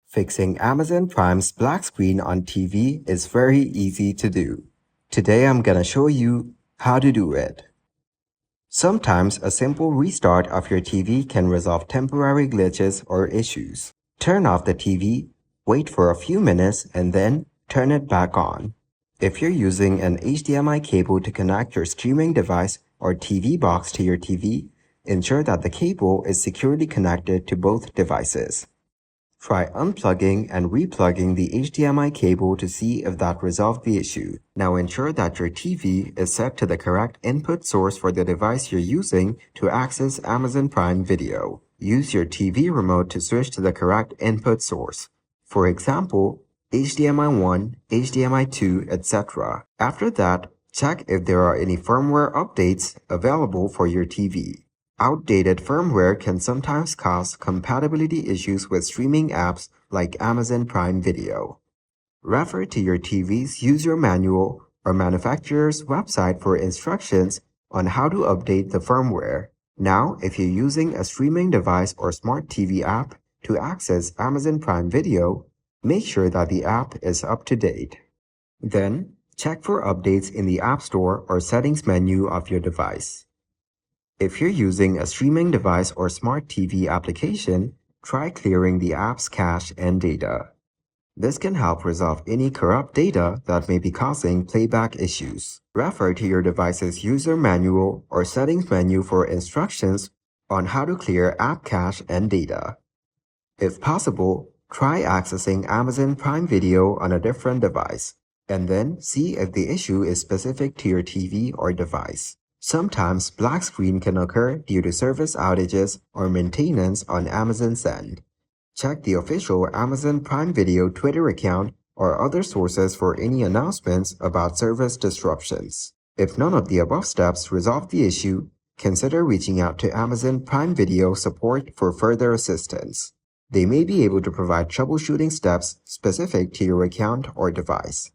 Fixing Amazon Prime's black screen on TV is very easy to do. Today I'm gonna show you how to do it. Sometimes a simple restart of your TV can resolve temporary glitches or issues. Turn off the TV, wait for a few minutes, and then turn it back on. If you're using an HDMI cable to connect your streaming device or TV box to your TV, ensure that the cable is securely connected to both devices. Try unplugging and replugging the HDMI cable to see if that resolved the issue. Now ensure that your TV is set to the correct input source for the device you're using to access Amazon Prime Video. Use your TV remote to switch to the correct input source. For example, HDMI 1, HDMI 2, etc. After that, check if there are any firmware updates available for your TV. Outdated firmware can sometimes cause compatibility issues with streaming apps like Amazon Prime Video. Refer to your TV's user manual or manufacturer's website for instructions on how to update the firmware. Now, if you're using a streaming device or smart TV app to access Amazon Prime Video, make sure that the app is up to date. Then, check for updates in the App Store or Settings menu of your device. If you're using a streaming device or smart TV application, try clearing the app's cache and data. This can help resolve any corrupt data that may be causing playback issues. Refer to your device's user manual or settings menu for instructions on how to clear app cache and data. If possible, try accessing Amazon Prime Video on a different device, and then see if the issue is specific to your TV or device. Sometimes black screen can occur due to service outages or maintenance on Amazon's end. Check the official Amazon Prime Video Twitter account or other sources for any announcements about service disruptions. If none of the above steps resolve the issue, consider reaching out to Amazon Prime Video support for further assistance. They may be able to provide troubleshooting steps specific to your account or device.